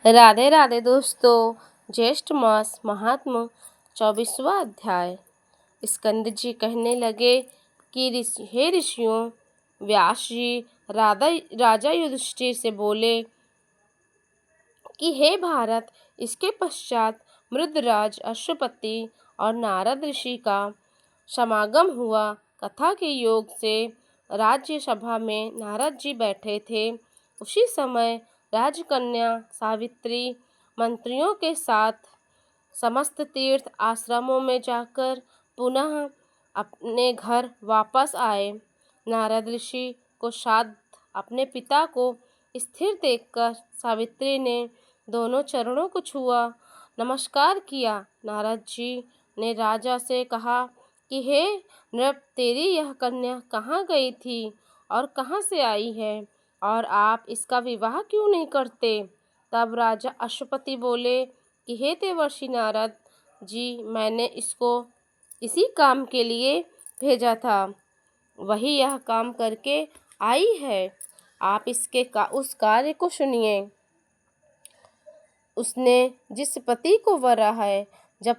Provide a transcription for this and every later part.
राधे राधे दोस्तों। ज्येष्ठ मास महात्म 24वां अध्याय। स्कंद जी कहने लगे कि हे ऋषियों, व्यास जी राजा युधिष्ठिर से बोले कि हे भारत, इसके पश्चात मृदराज अश्वपति और नारद ऋषि का समागम हुआ। कथा के योग से राज्य सभा में नारद जी बैठे थे। उसी समय राजकन्या सावित्री मंत्रियों के साथ समस्त तीर्थ आश्रमों में जाकर पुनः अपने घर वापस आए। नारद ऋषि को शांत अपने पिता को स्थिर देखकर सावित्री ने दोनों चरणों को छुआ, नमस्कार किया। नारद जी ने राजा से कहा कि हे नृप, तेरी यह कन्या कहाँ गई थी और कहाँ से आई है, और आप इसका विवाह क्यों नहीं करते? तब राजा अश्वपति बोले कि हे देवर्षि नारद जी, मैंने इसको इसी काम के लिए भेजा था, वही यह काम करके आई है। आप इसके उस कार्य को सुनिए। उसने जिस पति को वरा है। जब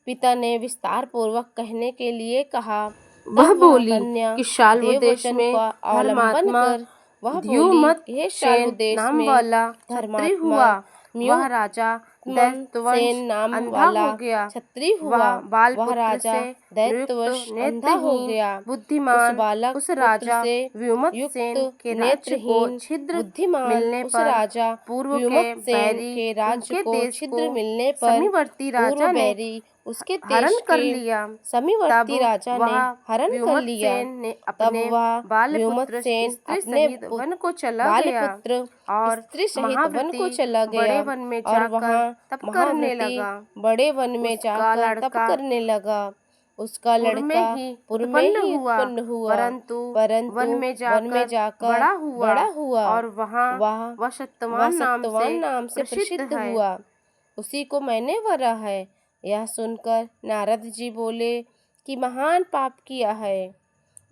पिता ने विस्तार पूर्वक कहने के लिए कहा, वह बोली कि शाल्व देश में धर्मात्मा द्युमत नाम वाला क्षत्रिय हुआ। वह राजा दैत्यवंश नाम वाला क्षत्रिय हुआ। वह राजा दैत्यवंश नेत्रहीन बुद्धिमान उस राजा व्युमतसेन के नेत्रहीन बुद्धिमान मिलने पर राजा पूर्व के राज्य को छिद्र मिलने पर समीवर्ती राजा ने उसके हरण कर लिया। समीवर्ती राजा ने हरण कर लिया। तब वह व्युमतसेन अपने वन को चला गया और स्त्री सहित वन को चला गया और वहाँ महाव्रती बड़े वन में जाकर तप करने लगा। उसका लड़का पूर्व में ही उत्पन्न हुआ, परंतु वन में जाकर बड़ा हुआ और वह सत्यवान नाम से प्रसिद्ध हुआ। उसी को मैंने वरा है। यह सुनकर नारद जी बोले कि महान पाप किया है।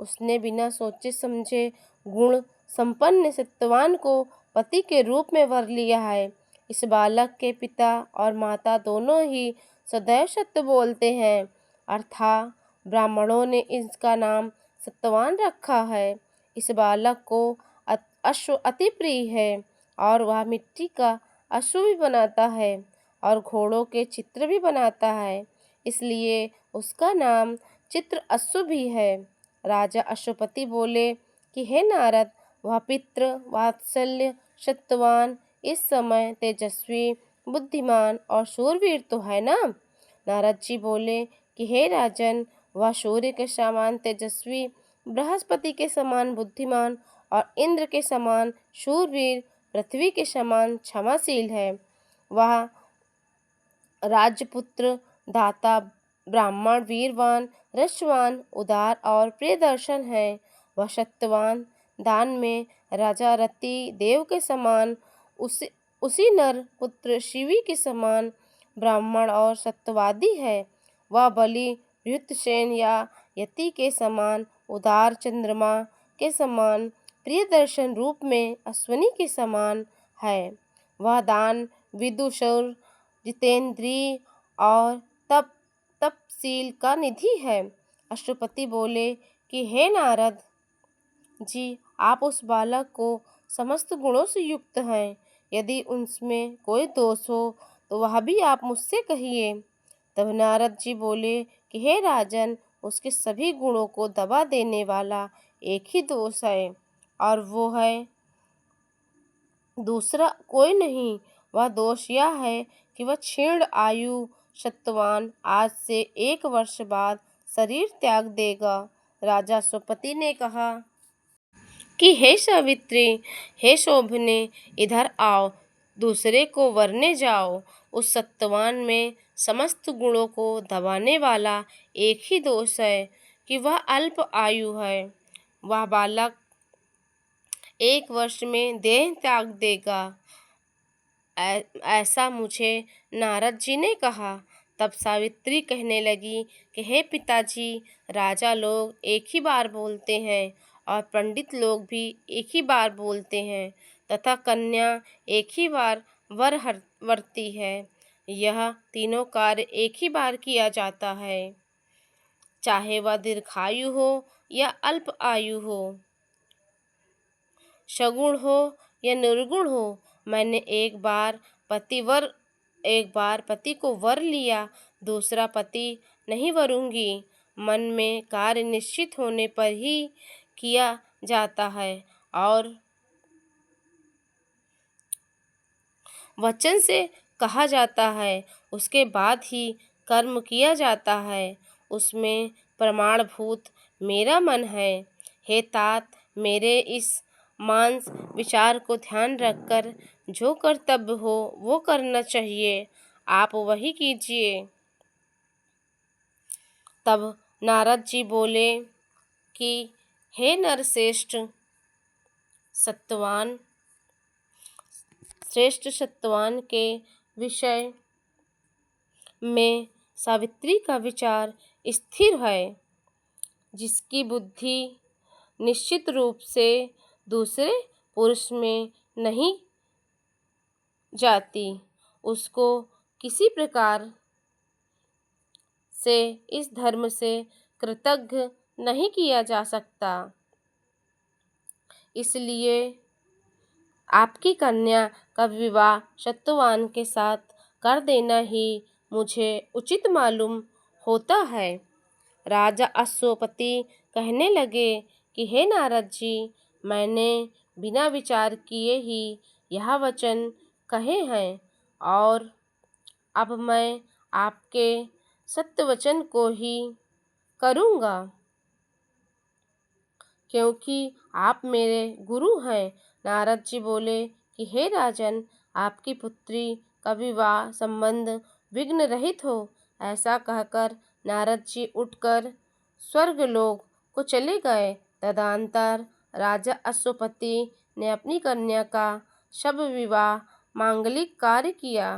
उसने बिना सोचे समझे गुण संपन्न सत्यवान को पति के रूप में वर लिया है। इस बालक के पिता और माता दोनों ही सदैव सत्य बोलते हैं, अर्थात ब्राह्मणों ने इसका नाम सत्यवान रखा है। इस बालक को अश्व अति प्रिय है और वह मिट्टी का अश्व भी बनाता है और घोड़ों के चित्र भी बनाता है, इसलिए उसका नाम चित्र अश्व भी है। राजा अश्वपति बोले कि हे नारद, वह पितृ वात्सल्य सत्यवान इस समय तेजस्वी बुद्धिमान और शूरवीर तो है ना? नारद जी बोले कि हे राजन, वह सूर्य के समान तेजस्वी, बृहस्पति के समान बुद्धिमान और इंद्र के समान शूरवीर, पृथ्वी के समान क्षमाशील है। वह राजपुत्र, दाता, ब्राह्मण, वीरवान, रसवान, उदार और प्रियदर्शन है। वह सत्यवान, दान में राजा रति देव के समान, उसी नर पुत्र शिवी के समान ब्राह्मण और सत्यवादी है। वह बलि युद्धसेन या यति के समान, उदार, चंद्रमा के समान, प्रियदर्शन रूप में अश्विनी के समान है। वह दान, विदुषर, जितेंद्रिय और तपशील का निधि है। अश्वपति बोले कि हे नारद जी, आप उस बालक को समस्त गुणों से युक्त हैं। यदि उनमें कोई दोष हो तो वह भी आप मुझसे कहिए। तब नारद जी बोले कि हे राजन, उसके सभी गुणों को दबा देने वाला एक ही दोष है और वो है दूसरा कोई नहीं। वह दोष यह है कि वह क्षीण आयु सत्यवान आज से 1 वर्ष बाद शरीर त्याग देगा। राजा अश्वपति ने कहा कि हे सावित्री, हे शोभने, इधर आओ, दूसरे को वरने जाओ। उस सत्यवान में समस्त गुणों को दबाने वाला एक ही दोष है कि वह अल्प आयु है। वह बालक 1 वर्ष में देह त्याग देगा, ऐसा मुझे नारद जी ने कहा। तब सावित्री कहने लगी कि हे पिताजी, राजा लोग एक ही बार बोलते हैं और पंडित लोग भी एक ही बार बोलते हैं। तथा कन्या एक ही बार वरती है। यह तीनों कार्य एक ही बार किया जाता है, चाहे वह दीर्घायु हो या अल्प आयु हो, सगुण हो या निर्गुण हो। मैंने एक बार पति को वर लिया, दूसरा पति नहीं वरूंगी। मन में कार्य निश्चित होने पर ही किया जाता है और वचन से कहा जाता है, उसके बाद ही कर्म किया जाता है। उसमें प्रमाणभूत मेरा मन है। हे तात, मेरे इस मानस विचार को ध्यान रखकर जो कर्तव्य हो वो करना चाहिए, आप वही कीजिए। तब नारद जी बोले कि हे नरश्रेष्ठ सत्वान के विषय में सावित्री का विचार स्थिर है। जिसकी बुद्धि निश्चित रूप से दूसरे पुरुष में नहीं जाती, उसको किसी प्रकार से इस धर्म से कृतज्ञ नहीं किया जा सकता। इसलिए आपकी कन्या का विवाह सत्यवान के साथ कर देना ही मुझे उचित मालूम होता है। राजा अश्वपति कहने लगे कि हे नारद जी, मैंने बिना विचार किए ही यह वचन कहे हैं और अब मैं आपके सत्य वचन को ही करूँगा, क्योंकि आप मेरे गुरु हैं। नारद जी बोले कि हे राजन, आपकी पुत्री का विवाह संबंध विघ्न रहित हो। ऐसा कहकर नारद जी उठकर स्वर्गलोक को चले गए। तदनंतर राजा अश्वपति ने अपनी कन्या का शव विवाह मांगलिक कार्य किया।